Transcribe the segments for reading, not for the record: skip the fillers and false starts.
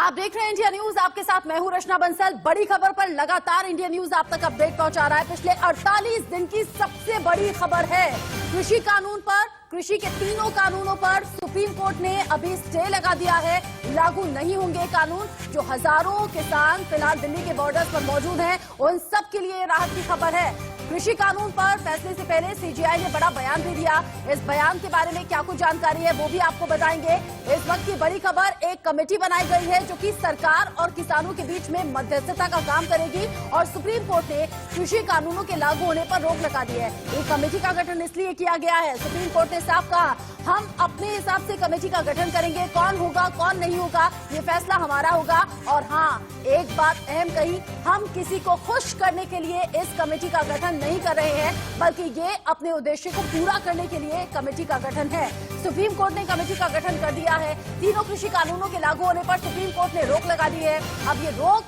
आप देख रहे हैं इंडिया न्यूज, आपके साथ मैं हूं रचना बंसल। बड़ी खबर पर लगातार इंडिया न्यूज आप तक अपडेट पहुंचा रहा है। पिछले 48 दिन की सबसे बड़ी खबर है कृषि कानून पर। कृषि के तीनों कानूनों पर सुप्रीम कोर्ट ने अभी स्टे लगा दिया है। लागू नहीं होंगे कानून। जो हजारों किसान फिलहाल दिल्ली के बॉर्डर्स पर मौजूद हैं, उन सब के लिए राहत की खबर है। कृषि कानून पर फैसले से पहले सीजीआई ने बड़ा बयान भी दिया। इस बयान के बारे में क्या कुछ जानकारी है वो भी आपको बताएंगे। इस वक्त की बड़ी खबर, एक कमेटी बनाई गई है जो कि सरकार और किसानों के बीच में मध्यस्थता का काम करेगी और सुप्रीम कोर्ट ने कृषि कानूनों के लागू होने पर रोक लगा दी है। एक कमेटी का गठन इसलिए किया गया है, सुप्रीम कोर्ट ने साफ कहा हम अपने हिसाब से कमेटी का गठन करेंगे। कौन होगा कौन नहीं होगा ये फैसला हमारा होगा। और हाँ, एक बात अहम कही, हम किसी को खुश करने के लिए इस कमेटी का गठन नहीं कर रहे हैं, बल्कि ये अपने उद्देश्य को पूरा करने के लिए कमेटी का गठन है। सुप्रीम कोर्ट ने कमेटी का गठन कर दिया है। तीनों कृषि कानूनों के लागू होने पर सुप्रीम कोर्ट ने रोक लगा दी है। अब ये रोक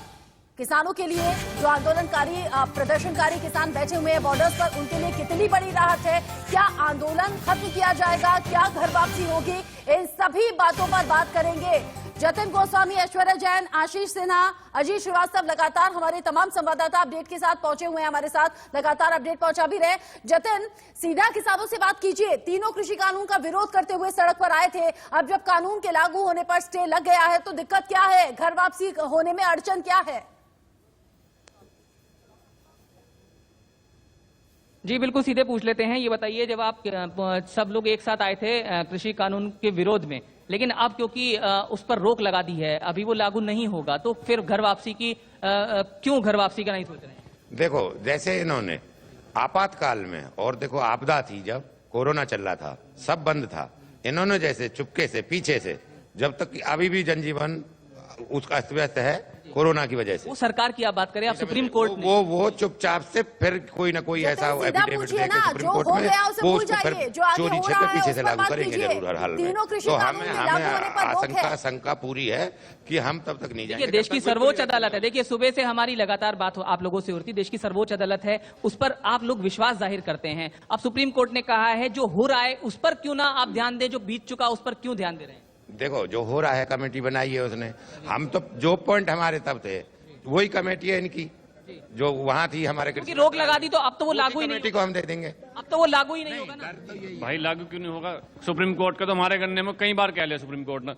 किसानों के लिए, जो आंदोलनकारी प्रदर्शनकारी किसान बैठे हुए हैं बॉर्डर्स पर, उनके लिए कितनी बड़ी राहत है। क्या आंदोलन खत्म किया जाएगा, क्या घर वापसी होगी, इन सभी बातों पर बात करेंगे। जतिन गोस्वामी, ऐश्वर्या जैन, आशीष सिन्हा, अजीत श्रीवास्तव लगातार हमारे तमाम संवाददाता अपडेट के साथ पहुंचे हुए हैं, हमारे साथ लगातार अपडेट पहुंचा भी रहे। जतिन, सीधा किसानों से बात कीजिए। तीनों कृषि कानून का विरोध करते हुए सड़क पर आए थे। अब जब कानून के लागू होने पर स्टे लग गया है तो दिक्कत क्या है, घर वापसी होने में अड़चन क्या है? जी बिल्कुल, सीधे पूछ लेते हैं। ये बताइए, जब आप सब लोग एक साथ आए थे कृषि कानून के विरोध में, लेकिन अब क्योंकि उस पर रोक लगा दी है, अभी वो लागू नहीं होगा, तो फिर घर वापसी की क्यों घर वापसी का नहीं सोच रहे हैं? देखो, जैसे इन्होंने आपातकाल में, और देखो आपदा थी जब कोरोना चल रहा था, सब बंद था, इन्होंने जैसे चुपके से पीछे से, जब तक अभी भी जनजीवन उसका अस्त व्यस्त है कोरोना की वजह से। वो सरकार की आप बात करें, आप सुप्रीम कोर्ट ने वो चुपचाप से फिर कोई ना कोई ऐसा एफिडेविट देके सुप्रीम कोर्ट में वो उसको फिर चोरी छेपे पीछे से लागू करेंगे जरूर हर हाल में। तो हमें आशंका पूरी है कि हम तब तक नहीं जाएंगे। देश की सर्वोच्च अदालत है, देखिए सुबह से हमारी लगातार बात आप लोगों से हो रही थी, देश की सर्वोच्च अदालत है, उस पर आप लोग विश्वास जाहिर करते हैं। अब सुप्रीम कोर्ट ने कहा है जो हो रहा है उस पर क्यों ना आप ध्यान दें, जो बीत चुका उस पर क्यों ध्यान दे रहे हैं? देखो, जो हो रहा है कमेटी बनाई है उसने, हम तो जो पॉइंट हमारे तब थे वही कमेटी है इनकी, जो वहां थी हमारे क्योंकि रोक लगा दी तो अब तो वो लागू ही नहीं, कमेटी को हम दे देंगे। अब तो वो लागू ही नहीं होगा ना। भाई लागू क्यों नहीं होगा? सुप्रीम कोर्ट का तो हमारे गन्ने में कई बार कह लिया सुप्रीम कोर्ट ने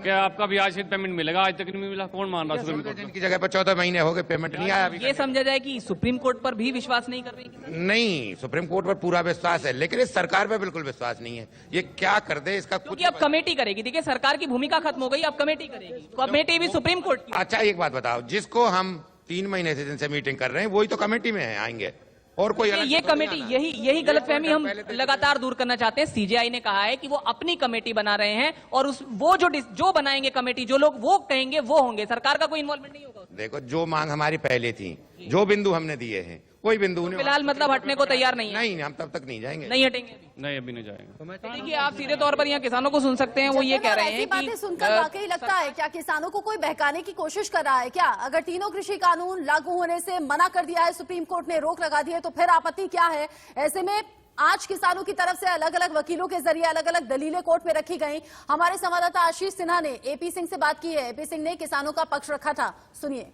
क्या आपका ब्याज सहित पेमेंट मिलेगा, आज तक नहीं मिला। कौन मान रहा सुप्रीम कोर्ट की जगह पर 14 महीने हो गए, पेमेंट नहीं आया। ये समझा जाए कि सुप्रीम कोर्ट पर भी विश्वास नहीं कर रही? नहीं, सुप्रीम कोर्ट पर पूरा विश्वास है, लेकिन इस सरकार पर बिल्कुल विश्वास नहीं है। ये क्या कर दे इसका क्योंकि अब कमेटी करेगी। देखिए, सरकार की भूमिका खत्म हो गई, अब कमेटी करेगी, कमेटी भी सुप्रीम कोर्ट की। अच्छा, एक बात बताओ, जिसको हम 3 महीने से जिनसे मीटिंग कर रहे हैं वही तो कमेटी में है, आएंगे और कोई ये कमेटी, यही गलतफहमी हम लगातार दूर करना चाहते हैं। सीजीआई ने कहा है कि वो अपनी कमेटी बना रहे हैं और वो जो बनाएंगे कमेटी, जो लोग वो कहेंगे वो होंगे, सरकार का कोई इन्वॉल्वमेंट नहीं होगा। देखो, जो मांग हमारी पहले थी, जो बिंदु हमने दिए हैं, कोई बिंदु फिलहाल मतलब हटने को तैयार नहीं है। नहीं, हम तब तक नहीं जाएंगे, नहीं हटेंगे, नहीं अभी नहीं जाएंगे। देखिए, आप सीधे तौर पर यहाँ किसानों को सुन सकते हैं, वो ये कह रहे हैं बातें सुनकर वाकई लगता है क्या किसानों को कोई बहकाने की कोशिश कर रहा है क्या? अगर तीनों कृषि कानून लागू होने से मना कर दिया है, सुप्रीम कोर्ट ने रोक लगा दी है, तो फिर आपत्ति क्या है? ऐसे में आज किसानों की तरफ से अलग अलग वकीलों के जरिए अलग अलग दलीलें कोर्ट में रखी गई। हमारे संवाददाता आशीष सिन्हा ने एपी सिंह से बात की है। एपी सिंह ने किसानों का पक्ष रखा था, सुनिए।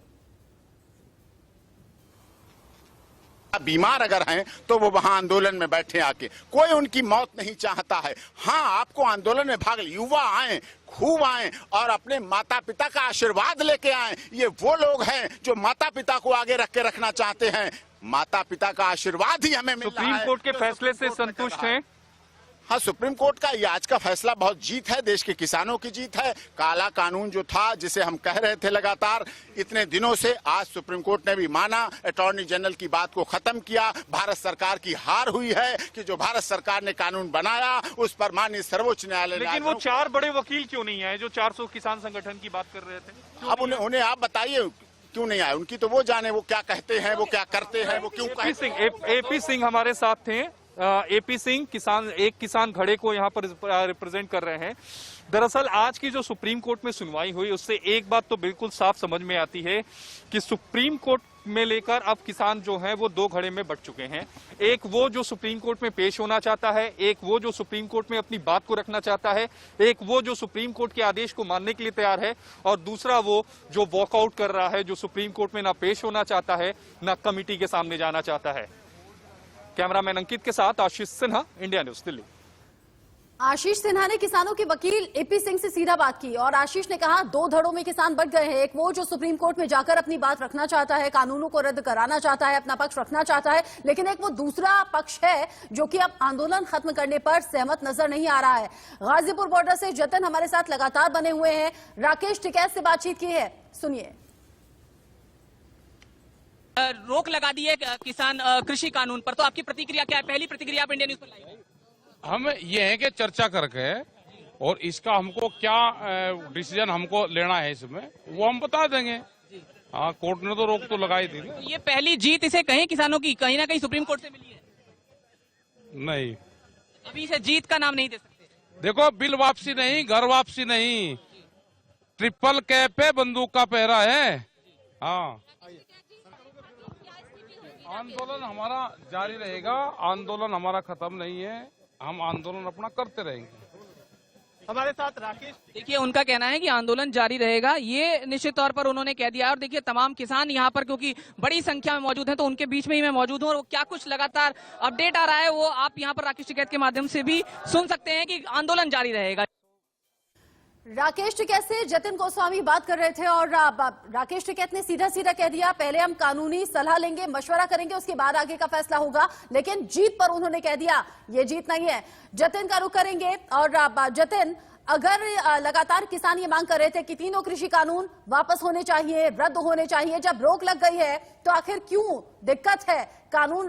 बीमार अगर हैं तो वो वहां आंदोलन में बैठे आके, कोई उनकी मौत नहीं चाहता है। हाँ, आपको आंदोलन में भाग, युवा आए, खूब आए और अपने माता पिता का आशीर्वाद लेके आए। ये वो लोग हैं जो माता पिता को आगे रख के रखना चाहते हैं। माता पिता का आशीर्वाद ही हमें मिल रहा है। सुप्रीम कोर्ट के फैसले से संतुष्ट हैं? हाँ, सुप्रीम कोर्ट का ये आज का फैसला बहुत जीत है, देश के किसानों की जीत है। काला कानून जो था, जिसे हम कह रहे थे लगातार इतने दिनों से, आज सुप्रीम कोर्ट ने भी माना, अटॉर्नी जनरल की बात को खत्म किया। भारत सरकार की हार हुई है कि जो भारत सरकार ने कानून बनाया उस पर माननीय सर्वोच्च न्यायालय। लेकिन वो 4 बड़े वकील क्यों नहीं आए जो 400 किसान संगठन की बात कर रहे थे? अब उन्हें आप बताइए क्यों नहीं आए? उनकी तो वो जाने, वो क्या कहते हैं, वो क्या करते हैं, वो क्यों कहते हैं। एपी सिंह हमारे साथ थे। एपी सिंह एक किसान घड़े को यहाँ पर रिप्रेजेंट कर रहे हैं। दरअसल आज की जो सुप्रीम कोर्ट में सुनवाई हुई उससे एक बात तो बिल्कुल साफ समझ में आती है कि सुप्रीम कोर्ट में लेकर अब किसान जो हैं वो दो घड़े में बट चुके हैं। एक वो जो सुप्रीम कोर्ट में पेश होना चाहता है, एक वो जो सुप्रीम कोर्ट में अपनी बात को रखना चाहता है, एक वो जो सुप्रीम कोर्ट के आदेश को मानने के लिए तैयार है, और दूसरा वो जो वॉकआउट कर रहा है, जो सुप्रीम कोर्ट में ना पेश होना चाहता है ना कमिटी के सामने जाना चाहता है। कैमरामैन अंकित के साथ आशीष सिन्हा, इंडिया न्यूज, दिल्ली। आशीष सिन्हा ने किसानों के वकील एपी सिंह से सीधा बात की और आशीष ने कहा दो धड़ों में किसान बट गए हैं। एक वो जो सुप्रीम कोर्ट में जाकर अपनी बात रखना चाहता है, कानूनों को रद्द कराना चाहता है, अपना पक्ष रखना चाहता है, लेकिन एक वो दूसरा पक्ष है जो कि अब आंदोलन खत्म करने पर सहमत नजर नहीं आ रहा है। गाजीपुर बॉर्डर से जतिन हमारे साथ लगातार बने हुए हैं, राकेश टिकैत से बातचीत की है, सुनिए। रोक लगा दी है किसान कृषि कानून पर, तो आपकी प्रतिक्रिया क्या है? पहली प्रतिक्रिया आप इंडिया न्यूज पर लाइए। हम ये है कि चर्चा करके और इसका हमको क्या डिसीजन हमको लेना है इसमें वो हम बता देंगे। हाँ, कोर्ट ने तो रोक तो लगाई थी ना। तो ये पहली जीत इसे कहें किसानों की कहीं ना कहीं सुप्रीम कोर्ट से मिली है? नहीं, अभी इसे जीत का नाम नहीं दे सकते। देखो, बिल वापसी नहीं, घर वापसी नहीं, ट्रिपल कैप पे बंदूक का पहरा है। हाँ, आंदोलन हमारा जारी रहेगा, आंदोलन हमारा खत्म नहीं है, हम आंदोलन अपना करते रहेंगे। हमारे साथ राकेश, देखिए उनका कहना है कि आंदोलन जारी रहेगा, ये निश्चित तौर पर उन्होंने कह दिया। और देखिए तमाम किसान यहाँ पर क्योंकि बड़ी संख्या में मौजूद हैं तो उनके बीच में ही मैं मौजूद हूँ और वो क्या कुछ लगातार अपडेट आ रहा है वो आप यहाँ पर राकेश टिकैत के माध्यम से भी सुन सकते हैं कि आंदोलन जारी रहेगा। राकेश टिकैत से जतिन गोस्वामी बात कर रहे थे और राकेश टिकैत ने सीधा सीधा कह दिया पहले हम कानूनी सलाह लेंगे, मशवरा करेंगे, उसके बाद आगे का फैसला होगा। लेकिन जीत पर उन्होंने कह दिया ये जीत नहीं है। जतिन का रुख करेंगे और जतिन, अगर लगातार किसान ये मांग कर रहे थे कि तीनों कृषि कानून वापस होने चाहिए, रद्द होने चाहिए, जब रोक लग गई है तो आखिर क्यों दिक्कत है? कानून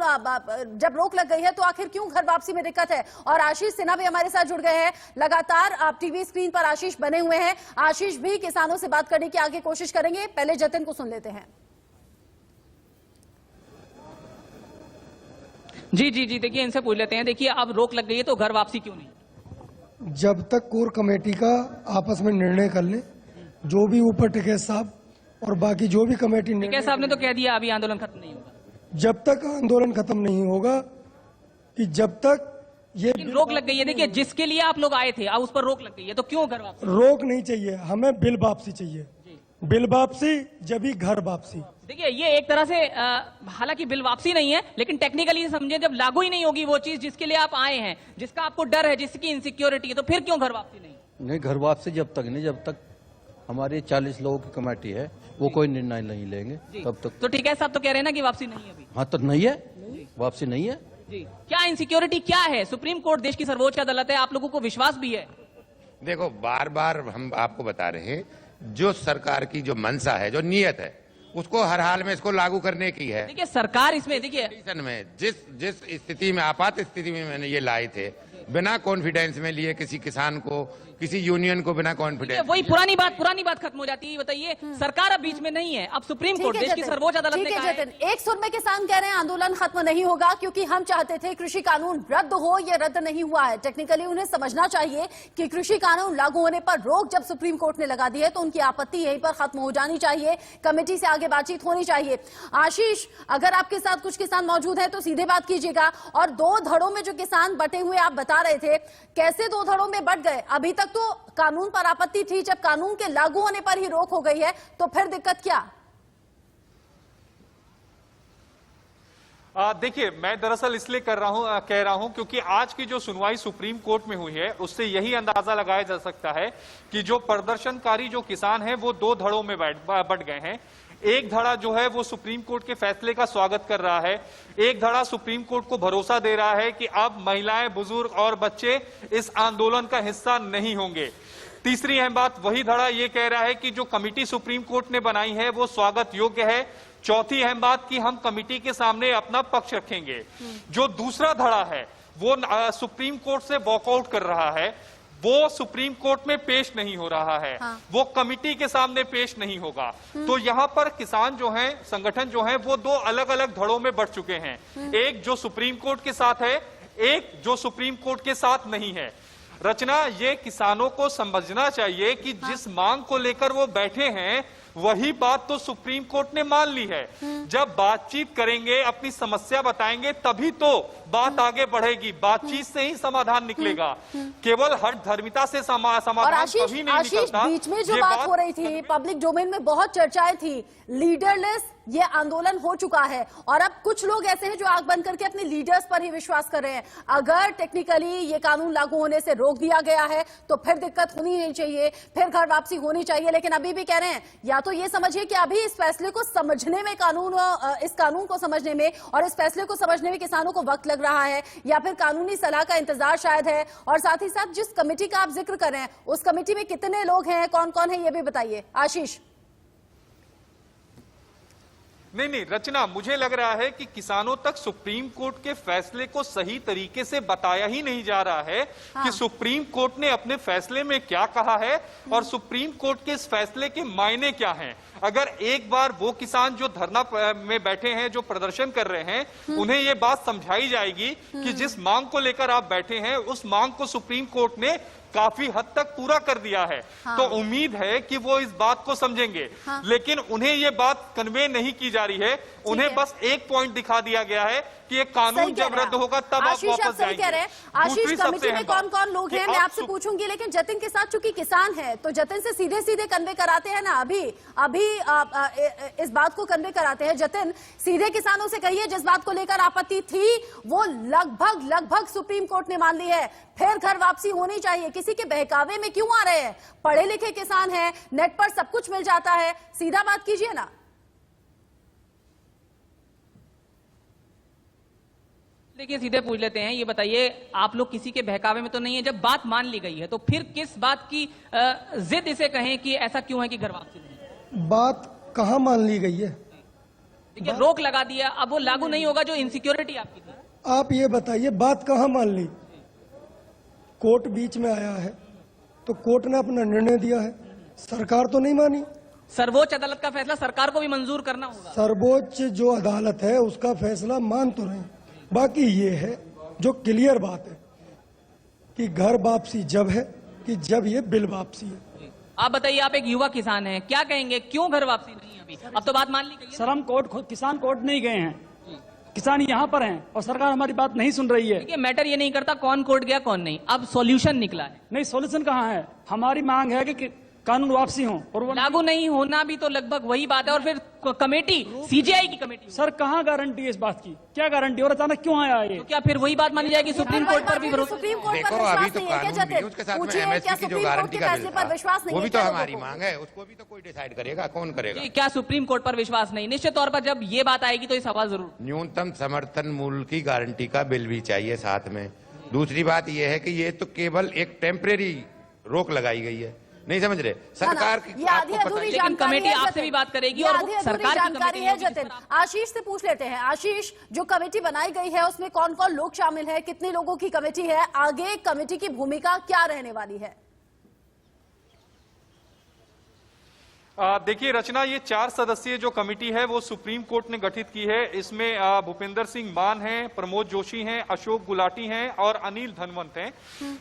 जब रोक लग गई है तो आखिर क्यों घर वापसी में दिक्कत है? और आशीष सिन्हा भी हमारे साथ जुड़ गए हैं, लगातार आप टीवी स्क्रीन पर आशीष बने हुए हैं। आशीष भी किसानों से बात करने की आगे कोशिश करेंगे, पहले जतिन को सुन लेते हैं। जी जी जी, देखिए इनसे पूछ लेते हैं। देखिए अब रोक लग गई है तो घर वापसी क्यों नहीं? जब तक कोर कमेटी का आपस में निर्णय कर ले, जो भी ऊपर टिकैत साहब और बाकी जो भी कमेटी टिकैत साहब ने तो कह दिया अभी आंदोलन खत्म नहीं होगा। जब तक आंदोलन खत्म नहीं होगा, कि जब तक ये रोक लग गई है, देखिए जिसके लिए आप लोग आए थे अब उस पर रोक लग गई है तो क्यों घर वापसी? रोक नहीं चाहिए, हमें बिल वापसी चाहिए। बिल वापसी जब ही घर वापसी। देखिए ये एक तरह से हालांकि बिल वापसी नहीं है लेकिन टेक्निकली समझे जब लागू ही नहीं होगी वो चीज जिसके लिए आप आए हैं, जिसका आपको डर है, जिसकी इनसिक्योरिटी है, तो फिर क्यों घर वापसी नहीं? नहीं, घर वापसी जब तक नहीं, जब तक हमारी 40 लोगों की कमेटी है वो कोई निर्णय नहीं लेंगे तब तक। तो ठीक है, साहब तो कह रहे हैं ना कि वापसी नहीं है अभी। हाँ, तो नहीं है, वापसी नहीं है जी। क्या इनसिक्योरिटी क्या है? सुप्रीम कोर्ट देश की सर्वोच्च अदालत है, आप लोगों को विश्वास भी है? देखो, बार बार हम आपको बता रहे हैं, जो सरकार की जो मंशा है, जो नीयत है, उसको हर हाल में इसको लागू करने की है। देखिए सरकार इसमें, देखिए में जिस स्थिति में, आपात स्थिति में मैंने ये लाए थे, बिना कॉन्फिडेंस में लिए किसी किसान को, किसी यूनियन को बिना कॉन्फिडेंस, वही पुरानी बात खत्म हो जाती है। बताइए, सरकार अब बीच में नहीं है, अब सुप्रीम कोर्ट देश की सर्वोच्च अदालत ने कहा है। एक सुर में किसान कह रहे हैं आंदोलन खत्म नहीं होगा क्योंकि हम चाहते थे कृषि कानून रद्द हो, ये रद्द नहीं हुआ है। टेक्निकली उन्हें समझना चाहिए कि कृषि कानून लागू होने पर रोक जब सुप्रीम कोर्ट ने लगा दी है तो उनकी आपत्ति यहीं पर खत्म हो जानी चाहिए, कमेटी से आगे बातचीत होनी चाहिए। आशीष, अगर आपके साथ कुछ किसान मौजूद हैं तो सीधे बात कीजिएगा। और दो धड़ों में जो किसान बटे हुए आप बता रहे थे, कैसे दो धड़ों में बट गए? अभी तक तो कानून पर आपत्ति थी, जब कानून के लागू होने पर ही रोक हो गई है तो फिर दिक्कत क्या? देखिए, मैं दरअसल इसलिए कह रहा हूं क्योंकि आज की जो सुनवाई सुप्रीम कोर्ट में हुई है उससे यही अंदाजा लगाया जा सकता है कि जो प्रदर्शनकारी जो किसान हैं वो दो धड़ों में बट गए हैं। एक धड़ा जो है वो सुप्रीम कोर्ट के फैसले का स्वागत कर रहा है, एक धड़ा सुप्रीम कोर्ट को भरोसा दे रहा है कि अब महिलाएं, बुजुर्ग और बच्चे इस आंदोलन का हिस्सा नहीं होंगे। तीसरी अहम बात, वही धड़ा ये कह रहा है कि जो कमेटी सुप्रीम कोर्ट ने बनाई है वो स्वागत योग्य है। चौथी अहम बात कि हम कमेटी के सामने अपना पक्ष रखेंगे। जो दूसरा धड़ा है वो सुप्रीम कोर्ट से वॉकआउट कर रहा है, वो सुप्रीम कोर्ट में पेश नहीं हो रहा है। हाँ। वो कमिटी के सामने पेश नहीं होगा। तो यहाँ पर किसान जो हैं, संगठन जो हैं, वो दो अलग अलग धड़ों में बढ़ चुके हैं। एक जो सुप्रीम कोर्ट के साथ है, एक जो सुप्रीम कोर्ट के साथ नहीं है। रचना, ये किसानों को समझना चाहिए कि जिस मांग को लेकर वो बैठे हैं वही बात तो सुप्रीम कोर्ट ने मान ली है। जब बातचीत करेंगे, अपनी समस्या बताएंगे, तभी तो बात आगे बढ़ेगी। बातचीत से ही समाधान निकलेगा। केवल हठधर्मिता से और समाधान कभी नहीं निकलता। बीच में जो बात हो रही थी, पब्लिक डोमेन में बहुत चर्चाएं थी, लीडरलेस ये आंदोलन हो चुका है और अब कुछ लोग ऐसे हैं जो आंख बंद करके अपने लीडर्स पर ही विश्वास कर रहे हैं। अगर टेक्निकली ये कानून लागू होने से रोक दिया गया है तो फिर दिक्कत होनी नहीं चाहिए, फिर घर वापसी होनी चाहिए। लेकिन अभी भी कह रहे हैं, या तो ये समझिए कि अभी इस फैसले को समझने में, इस कानून को समझने में और इस फैसले को समझने में किसानों को वक्त लग रहा है, या फिर कानूनी सलाह का इंतजार शायद है। और साथ ही साथ जिस कमेटी का आप जिक्र कर रहे हैं, उस कमेटी में कितने लोग हैं, कौन कौन है, ये भी बताइए आशीष। नहीं रचना, मुझे लग रहा है कि किसानों तक सुप्रीम कोर्ट के फैसले को सही तरीके से बताया ही नहीं जा रहा है। कि सुप्रीम कोर्ट ने अपने फैसले में क्या कहा है और सुप्रीम कोर्ट के इस फैसले के मायने क्या हैं। अगर एक बार वो किसान जो धरना में बैठे हैं, जो प्रदर्शन कर रहे हैं, उन्हें ये बात समझाई जाएगी कि जिस मांग को लेकर आप बैठे हैं, उस मांग को सुप्रीम कोर्ट ने काफी हद तक पूरा कर दिया है। तो उम्मीद है कि वो इस बात को समझेंगे। लेकिन उन्हें ये बात कन्वे नहीं की जा रही है। उन्हें बस एक पॉइंट दिखा दिया गया है कि ये कानून जब रद्द होगा तब आप वापस जाएंगे। आशीष, कमेटी में कौन कौन लोग हैं मैं आपसे पूछूंगी, लेकिन जतिन के साथ चूंकि किसान है तो जतिन से सीधे सीधे कन्वे कराते हैं ना, अभी इस बात को कन्वे कराते हैं। जतिन, सीधे किसानों से कहिए जिस बात को लेकर आपत्ति थी वो लगभग सुप्रीम कोर्ट ने मान ली है, फिर घर वापसी होनी चाहिए। किसी के बहकावे में क्यों आ रहे हैं? पढ़े लिखे किसान हैं, नेट पर सब कुछ मिल जाता है, सीधा बात कीजिए ना। देखिए, सीधे पूछ लेते हैं, ये बताइए, आप लोग किसी के बहकावे में तो नहीं है? जब बात मान ली गई है तो फिर किस बात की जिद इसे कहें कि ऐसा क्यों है कि घर वापसी नहीं? बात कहाँ मान ली गई है? देखिए, रोक लगा दिया, अब वो लागू नहीं होगा जो इनसिक्योरिटी आपकी थी। आप ये बताइए, बात कहाँ मान ली? कोर्ट बीच में आया है तो कोर्ट ने अपना निर्णय दिया है, सरकार तो नहीं मानी। सर्वोच्च अदालत का फैसला सरकार को भी मंजूर करना होगा। सर्वोच्च जो अदालत है उसका फैसला मान तो रहे, बाकी ये है जो क्लियर बात है कि घर वापसी जब है कि जब ये बिल वापसी है। आप बताइए, आप एक युवा किसान हैं, क्या कहेंगे, क्यों घर वापसी नहीं? अभी अब तो बात मान ली गई है। सर, हम किसान कोर्ट नहीं गए हैं, किसान यहाँ पर हैं और सरकार हमारी बात नहीं सुन रही है। देखिए, मैटर ये नहीं करता कौन कोर्ट गया कौन नहीं, अब सॉल्यूशन निकला है। नहीं, सॉल्यूशन कहाँ है? हमारी मांग है कि कानून वापसी हो और वो लागू नहीं होना भी तो लगभग वही बात है। और फिर कमेटी, सीजेआई की कमेटी, सर कहाँ गारंटी है इस बात की? क्या गारंटी? और अचानक क्यों आया ये? तो क्या फिर वही बात मानी जाएगी सुप्रीम कोर्ट पर भी भरोसा? देखो, अभी तो कानून उसके साथ में एमएसपी की जो गारंटी का बिल था, वो भी तो हमारी मांग है, उसको भी तो कोई डिसाइड करेगा, कौन करेगा? क्या सुप्रीम कोर्ट पर विश्वास नहीं? निश्चित तौर पर जब ये बात आएगी तो ये सवाल जरूर। न्यूनतम समर्थन मूल्य की गारंटी का बिल भी चाहिए साथ में। दूसरी बात यह है कि ये तो केवल एक टेम्परेरी रोक लगाई गई है, नहीं समझ रहे सरकार की। लेकिन कमेटी आपसे भी बात करेगी और सरकार की जानकारी है। जतिन, आशीष से पूछ लेते हैं। आशीष, जो कमेटी बनाई गई है उसमें कौन कौन लोग शामिल है, कितने लोगों की कमेटी है, आगे कमेटी की भूमिका क्या रहने वाली है? देखिए रचना, ये 4 सदस्यीय जो कमेटी है वो सुप्रीम कोर्ट ने गठित की है। इसमें भूपिंदर सिंह मान हैं, प्रमोद जोशी हैं, अशोक गुलाटी हैं और अनिल धनवंत हैं।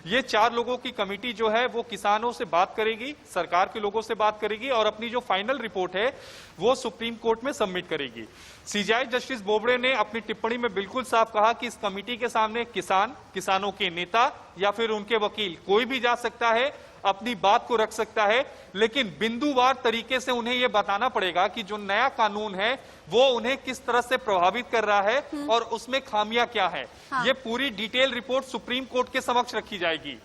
ये 4 लोगों की कमेटी जो है वो किसानों से बात करेगी, सरकार के लोगों से बात करेगी और अपनी जो फाइनल रिपोर्ट है वो सुप्रीम कोर्ट में सबमिट करेगी। सीजेआई जस्टिस बोबड़े ने अपनी टिप्पणी में बिल्कुल साफ कहा कि इस कमेटी के सामने किसान, किसानों के नेता या फिर उनके वकील कोई भी जा सकता है, अपनी बात को रख सकता है, लेकिन बिंदुवार तरीके से उन्हें यह बताना पड़ेगा कि जो नया कानून है वो उन्हें किस तरह से प्रभावित कर रहा है और उसमें खामियां क्या है। ये पूरी डिटेल रिपोर्ट सुप्रीम कोर्ट के समक्ष रखी जाएगी।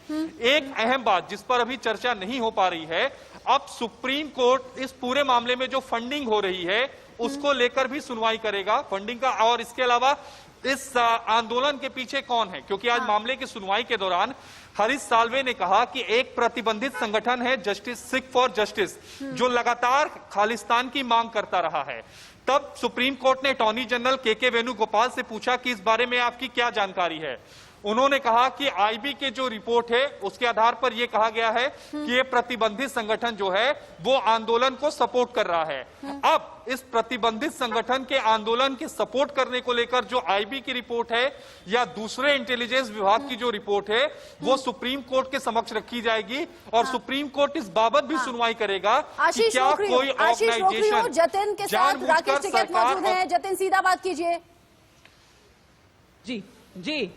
एक अहम बात जिस पर अभी चर्चा नहीं हो पा रही है, अब सुप्रीम कोर्ट इस पूरे मामले में जो फंडिंग हो रही है उसको लेकर भी सुनवाई करेगा, फंडिंग का, और इसके अलावा इस आंदोलन के पीछे कौन है, क्योंकि आज मामले की सुनवाई के दौरान हरीश साल्वे ने कहा कि एक प्रतिबंधित संगठन है जस्टिस सिख फॉर जस्टिस, जो लगातार खालिस्तान की मांग करता रहा है। तब सुप्रीम कोर्ट ने अटॉर्नी जनरल के वेणुगोपाल से पूछा कि इस बारे में आपकी क्या जानकारी है। उन्होंने कहा कि आईबी के जो रिपोर्ट है उसके आधार पर यह कहा गया है कि ये प्रतिबंधित संगठन जो है वो आंदोलन को सपोर्ट कर रहा है। अब इस प्रतिबंधित संगठन के आंदोलन के सपोर्ट करने को लेकर जो आईबी की रिपोर्ट है या दूसरे इंटेलिजेंस विभाग की जो रिपोर्ट है वो सुप्रीम कोर्ट के समक्ष रखी जाएगी और सुप्रीम कोर्ट इस बाबत भी सुनवाई करेगा कि क्या कोई ऑर्गेनाइजेशन जतिन के साथ राकेश टिकैत मौजूद हैं। जतिन, सीधा बात कीजिए। जी जी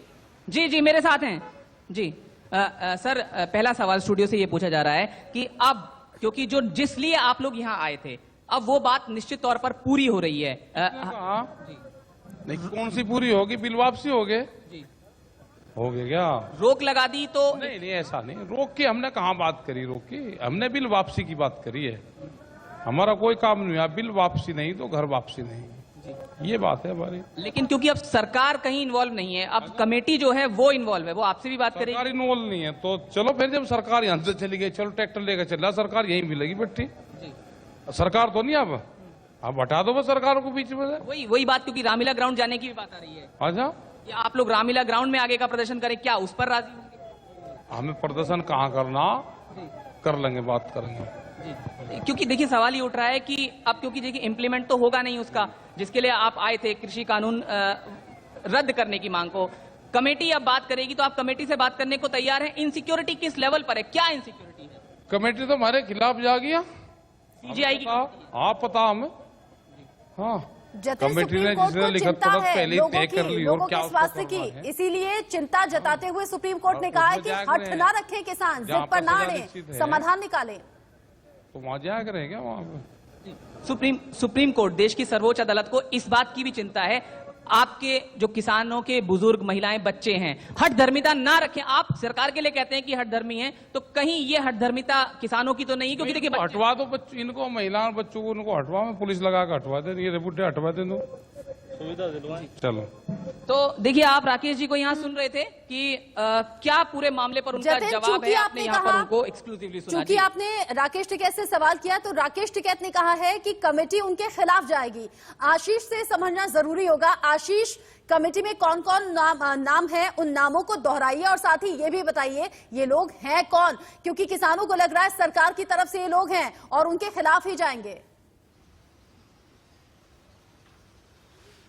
जी जी मेरे साथ हैं जी। सर, पहला सवाल स्टूडियो से ये पूछा जा रहा है कि अब क्योंकि जो जिस लिए आप लोग यहाँ आए थे अब वो बात निश्चित तौर पर पूरी हो रही है। नहीं, कौन सी पूरी होगी? बिल वापसी हो गए हो गया क्या? रोक लगा दी तो नहीं, ऐसा नहीं। रोक की हमने कहाँ बात करी? रोक की हमने बिल वापसी की बात करी है। हमारा कोई काम नहीं हुआ। बिल वापसी नहीं तो घर वापसी नहीं, ये बात है हमारी। लेकिन क्योंकि अब सरकार कहीं इन्वॉल्व नहीं है, अब कमेटी जो है वो इन्वॉल्व है, वो आपसे भी बात करेगी। सरकार इन्वॉल्व नहीं है तो चलो फिर, जब सरकार यहाँ से चली गई, चलो ट्रैक्टर लेकर चल रहा, सरकार यहीं मिलेगी बैठी। सरकार तो नहीं। अब हटा दो बस सरकार को बीच में। वही बात, क्योंकि रामलीला ग्राउंड जाने की भी बात आ रही है। अच्छा, कि आप लोग रामलीला ग्राउंड में आगे का प्रदर्शन करें, क्या उस पर राजी होंगे? हमें प्रदर्शन कहाँ करना, कर लेंगे, बात करेंगे। क्योंकि देखिए सवाल ये उठ रहा है कि अब क्योंकि देखिए इम्प्लीमेंट तो होगा नहीं उसका, जिसके लिए आप आए थे, कृषि कानून रद्द करने की मांग को। कमेटी अब बात करेगी तो आप कमेटी से बात करने को तैयार हैं? इनसिक्योरिटी किस लेवल पर है, क्या इनसिक्योरिटी है? कमेटी तो हमारे खिलाफ जा गया। सीजीआई की आप पता हमें। हाँ, कमेटी ने जिसने लिखत पढ़त पहले ही तय कर ली और क्या स्वास्थ्य की, इसीलिए चिंता जताते हुए सुप्रीम कोर्ट ने कहा है कि हठ ना रखें किसान, जिद पर ना अड़े, समाधान निकालें। तो वहां जाया करें क्या? वहां पे सुप्रीम कोर्ट, देश की सर्वोच्च अदालत को इस बात की भी चिंता है, आपके जो किसानों के बुजुर्ग, महिलाएं, बच्चे हैं, हठ धर्मिता ना रखें। आप सरकार के लिए कहते हैं कि हठ धर्मी है, तो कहीं ये हठ धर्मिता किसानों की तो नहीं? क्योंकि देखिए हटवा दो इनको, महिलाओं बच्चों को उनको हटवा, में पुलिस लगा कर हटवा दे, ये बुढ़े हटवा दे दो, सुविधा दिलवाएं। चलो, तो देखिए आप राकेश जी को यहाँ सुन रहे थे कि क्या पूरे मामले पर उनका जवाब है, आपने यहाँ पर उनको एक्सक्लूसिवली सुना। चूंकि आपने राकेश टिकैत से सवाल किया तो राकेश टिकैत ने कहा है कि कमेटी उनके खिलाफ जाएगी। आशीष से समझना जरूरी होगा। आशीष, कमेटी में कौन कौन नाम है, उन नामों को दोहराइए और साथ ही ये भी बताइए ये लोग हैं कौन, क्योंकि किसानों को लग रहा है सरकार की तरफ से ये लोग हैं और उनके खिलाफ ही जाएंगे।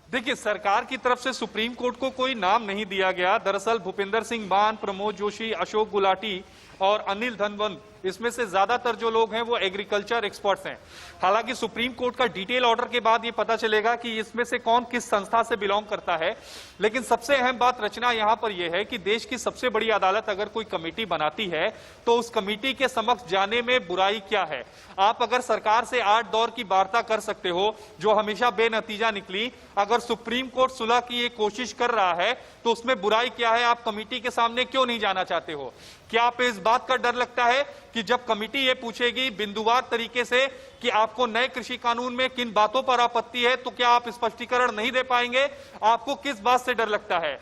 देखिए, सरकार की तरफ से सुप्रीम कोर्ट को कोई नाम नहीं दिया गया। दरअसल भूपिंदर सिंह मान, प्रमोद जोशी, अशोक गुलाटी और अनिल धनवन, इसमें से ज्यादातर जो लोग हैं वो एग्रीकल्चर एक्सपर्ट्स हैं। हालांकि सुप्रीम कोर्ट का डिटेल ऑर्डर के बाद ये पता चलेगा कि इसमें से कौन किस संस्था से बिलोंग करता है। लेकिन सबसे अहम बात रचना यहां पर यह है कि देश की सबसे बड़ी अदालत अगर कोई कमेटी बनाती है तो उस कमेटी के समक्ष जाने में बुराई क्या है? आप अगर सरकार से 8 दौर की वार्ता कर सकते हो जो हमेशा बेनतीजा निकली, अगर सुप्रीम कोर्ट सुलह की ये कोशिश कर रहा है तो उसमें बुराई क्या है? आप कमेटी के सामने क्यों नहीं जाना चाहते हो? क्या आप इस बात का डर लगता है कि जब कमेटी ये पूछेगी बिंदुवार तरीके से कि आपको नए कृषि कानून में किन बातों पर आपत्ति है, तो क्या आप स्पष्टीकरण नहीं दे पाएंगे? आपको किस बात से डर लगता है?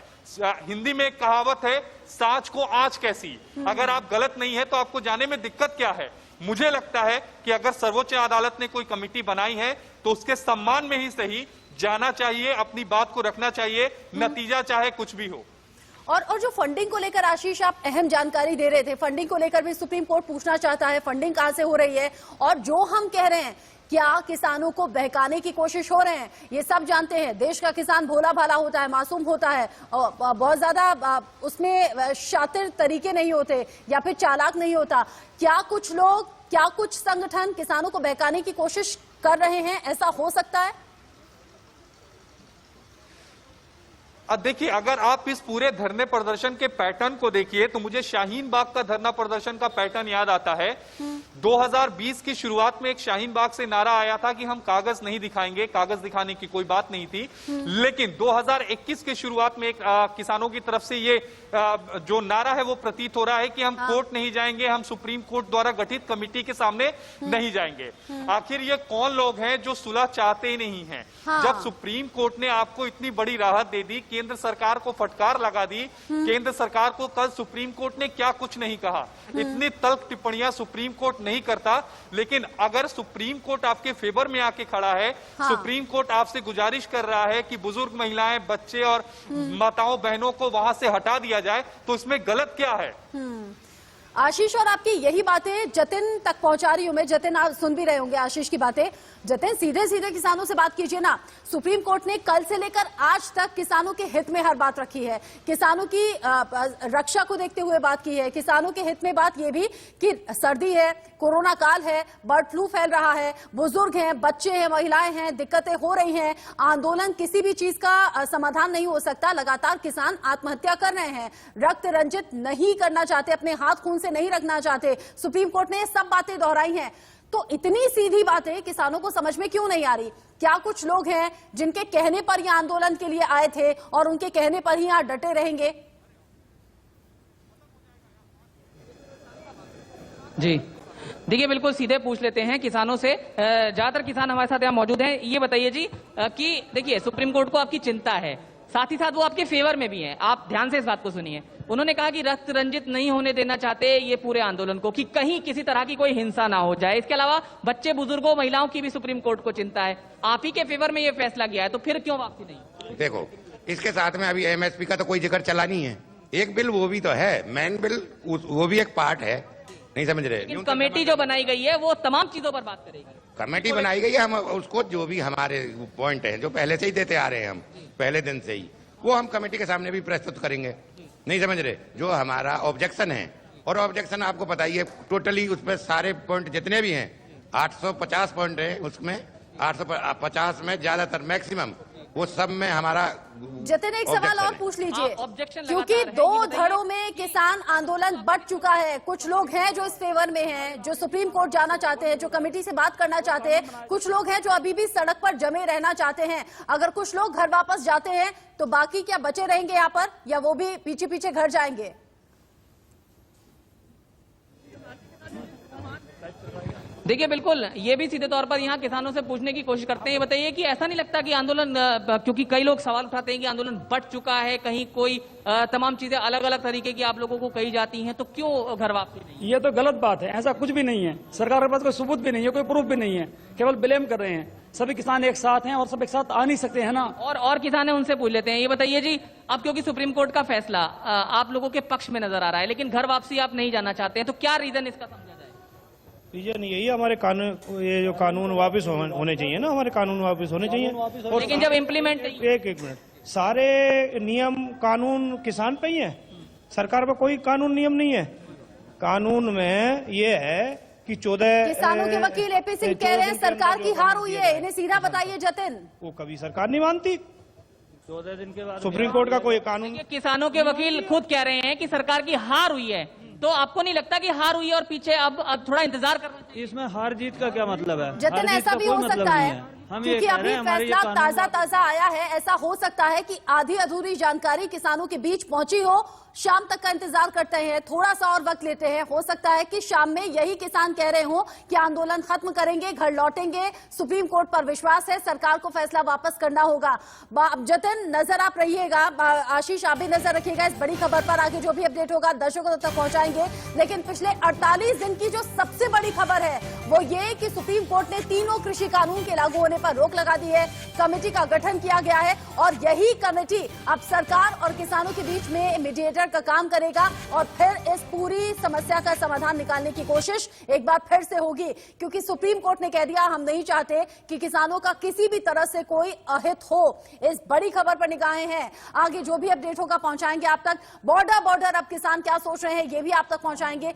हिंदी में एक कहावत है, सांच को आंच कैसी। अगर आप गलत नहीं है तो आपको जाने में दिक्कत क्या है? मुझे लगता है कि अगर सर्वोच्च अदालत ने कोई कमेटी बनाई है तो उसके सम्मान में ही सही जाना चाहिए, अपनी बात को रखना चाहिए, नतीजा चाहे कुछ भी हो। और जो फंडिंग को लेकर आशीष आप अहम जानकारी दे रहे थे, फंडिंग को लेकर भी सुप्रीम कोर्ट पूछना चाहता है, फंडिंग कहां से हो रही है? और जो हम कह रहे हैं, क्या किसानों को बहकाने की कोशिश हो रहे हैं? ये सब जानते हैं, देश का किसान भोला भाला होता है, मासूम होता है, और बहुत ज्यादा उसमें शातिर तरीके नहीं होते या फिर चालाक नहीं होता। क्या कुछ लोग, क्या कुछ संगठन किसानों को बहकाने की कोशिश कर रहे हैं? ऐसा हो सकता है? अब देखिए, अगर आप इस पूरे धरने प्रदर्शन के पैटर्न को देखिए तो मुझे शाहीन बाग का धरना प्रदर्शन का पैटर्न याद आता है। 2020 की शुरुआत में एक शाहीन बाग से नारा आया था कि हम कागज नहीं दिखाएंगे, कागज दिखाने की कोई बात नहीं थी। लेकिन 2021 के शुरुआत में एक किसानों की तरफ से ये जो नारा है वो प्रतीत हो रहा है कि हम कोर्ट नहीं जाएंगे, हम सुप्रीम कोर्ट द्वारा गठित कमेटी के सामने नहीं जाएंगे। आखिर ये कौन लोग हैं जो सुलह चाहते ही नहीं है? जब सुप्रीम कोर्ट ने आपको इतनी बड़ी राहत दे दी कि केंद्र सरकार को फटकार लगा दी। केंद्र सरकार को कल सुप्रीम कोर्ट ने क्या कुछ नहीं कहा, इतनी तल्ख टिप्पणियां सुप्रीम कोर्ट नहीं करता, लेकिन अगर सुप्रीम कोर्ट आपके फेवर में आके खड़ा है, सुप्रीम कोर्ट आपसे गुजारिश कर रहा है कि बुजुर्ग महिलाएं, बच्चे और माताओं बहनों को वहां से हटा दिया जाए, तो इसमें गलत क्या है? आशीष, और आपकी यही बातें जतिन तक पहुंचा रही हूं मैं। जतिन, आप सुन भी रहे होंगे आशीष की बातें। जतिन, सीधे सीधे किसानों से बात कीजिए ना। सुप्रीम कोर्ट ने कल से लेकर आज तक किसानों के हित में हर बात रखी है, किसानों की रक्षा को देखते हुए बात की है, किसानों के हित में बात ये भी कि सर्दी है, कोरोना काल है, बर्ड फ्लू फैल रहा है, बुजुर्ग हैं, बच्चे हैं, महिलाएं हैं, दिक्कतें हो रही हैं, आंदोलन किसी भी चीज का समाधान नहीं हो सकता, लगातार किसान आत्महत्या कर रहे हैं, रक्त रंजित नहीं करना चाहते, अपने हाथ खून से नहीं रखना चाहते। सुप्रीम कोर्ट ने ये सब बातें दोहराई हैं। तो इतनी सीधी बातें किसानों को समझ में क्यों नहीं आ रही? क्या कुछ लोग हैं जिनके कहने पर ये आंदोलन के लिए आए थे और उनके कहने पर ही यहां डटे रहेंगे? जी देखिए, बिल्कुल सीधे पूछ लेते हैं किसानों से। ज्यादातर किसान हमारे साथ यहाँ मौजूद हैं। ये बताइए जी कि देखिए, सुप्रीम कोर्ट को आपकी चिंता है, साथ ही साथ वो आपके फेवर में भी हैं। आप ध्यान से इस बात को सुनिए। उन्होंने कहा कि रक्त रंजित नहीं होने देना चाहते ये पूरे आंदोलन को, कि कहीं किसी तरह की कोई हिंसा ना हो जाए। इसके अलावा बच्चे, बुजुर्गों, महिलाओं की भी सुप्रीम कोर्ट को चिंता है। आप ही के फेवर में ये फैसला किया है, तो फिर क्यों वापसी नहीं? देखो, इसके साथ में अभी एमएसपी का तो कोई जिक्र चला नहीं है। एक बिल वो भी तो है, मेन बिल, वो भी एक पार्ट है, नहीं समझ रहे? कमेटी जो बनाई गई है वो तमाम चीजों पर बात करेगी। कमेटी बनाई गई है, हम उसको जो भी हमारे पॉइंट है, जो पहले से ही देते आ रहे हैं हम पहले दिन से ही, वो हम कमेटी के सामने भी प्रस्तुत करेंगे, नहीं समझ रहे? जो हमारा ऑब्जेक्शन है, और ऑब्जेक्शन आपको पता ही है, टोटली उसमें सारे पॉइंट जितने भी हैं 850 पॉइंट है, उसमें 850 में ज्यादातर मैक्सिमम वो सब में हमारा। जतिन, एक सवाल और पूछ लीजिए, क्योंकि दो धड़ों में किसान आंदोलन बढ़ चुका है। कुछ लोग हैं जो इस फेवर में हैं, जो सुप्रीम कोर्ट जाना चाहते हैं, जो कमेटी से बात करना चाहते हैं, कुछ लोग हैं जो अभी भी सड़क पर जमे रहना चाहते हैं। अगर कुछ लोग घर वापस जाते हैं तो बाकी क्या बचे रहेंगे यहाँ पर, या वो भी पीछे पीछे घर जाएंगे? देखिए, बिल्कुल ये भी सीधे तौर पर यहाँ किसानों से पूछने की कोशिश करते हैं। ये बताइए कि ऐसा नहीं लगता कि आंदोलन, क्योंकि कई लोग सवाल उठाते हैं कि आंदोलन बढ़ चुका है, कहीं कोई तमाम चीजें अलग अलग तरीके की आप लोगों को कही जाती हैं, तो क्यों घर वापसी नहीं? ये तो गलत बात है, ऐसा कुछ भी नहीं है। सरकार के पास कोई सबूत भी नहीं है, कोई प्रूफ भी नहीं है, केवल ब्लेम कर रहे हैं। सभी किसान एक साथ हैं और सब एक साथ आ नहीं सकते हैं ना। और किसान है, उनसे पूछ लेते हैं। ये बताइए जी, अब क्योंकि सुप्रीम कोर्ट का फैसला आप लोगों के पक्ष में नजर आ रहा है, लेकिन घर वापसी आप नहीं जाना चाहते हैं, तो क्या रीजन इसका समझा जाए? रीजन यही है, हमारे कानून, ये जो कानून वापस होने चाहिए ना, हमारे कानून वापस होने चाहिए। और लेकिन जब इम्प्लीमेंट, एक मिनट, सारे नियम कानून किसान पे ही है, सरकार पर कोई कानून नियम नहीं है। कानून में ये है कि 14 किसानों के वकील एपी सिंह कह रहे हैं सरकार की हार हुई है, इन्हें सीधा बताइए जतिन। वो कभी सरकार नहीं मानती। 14 दिन के बाद सुप्रीम कोर्ट का कोई कानून। किसानों के वकील खुद कह रहे हैं कि सरकार की हार हुई है, तो आपको नहीं लगता कि हार हुई है और पीछे अब थोड़ा इंतजार करना चाहिए? इसमें हार जीत का क्या मतलब है? जतिन, ऐसा भी हो सकता है, क्योंकि अभी फैसला ताजा आया है, ऐसा हो सकता है कि आधी अधूरी जानकारी किसानों के बीच पहुंची हो, शाम तक का इंतजार करते हैं, थोड़ा सा और वक्त लेते हैं। हो सकता है कि शाम में यही किसान कह रहे हो कि आंदोलन खत्म करेंगे, घर लौटेंगे, सुप्रीम कोर्ट पर विश्वास है, सरकार को फैसला वापस करना होगा। जतिन, नजर आप रहिएगा, आशीष आप भी नजर रखिएगा इस बड़ी खबर पर, आगे जो भी अपडेट होगा दर्शकों तक पहुंचाएंगे। लेकिन पिछले 48 दिन की जो सबसे बड़ी खबर है वो ये कि सुप्रीम कोर्ट ने तीनों कृषि कानून के लागू होने पर रोक लगा दी है, कमेटी का गठन किया गया है, और यही कमेटी अब सरकार और किसानों के बीच में मीडिएटर का काम करेगा और फिर इस पूरी समस्या का समाधान निकालने की कोशिश एक बार फिर से होगी। क्योंकि सुप्रीम कोर्ट ने कह दिया, हम नहीं चाहते कि किसानों का किसी भी तरह से कोई अहित हो। इस बड़ी खबर पर निगाहें हैं, आगे जो भी अपडेट होगा पहुंचाएंगे आप तक। बॉर्डर अब किसान क्या सोच रहे हैं ये भी आप तक पहुंचाएंगे।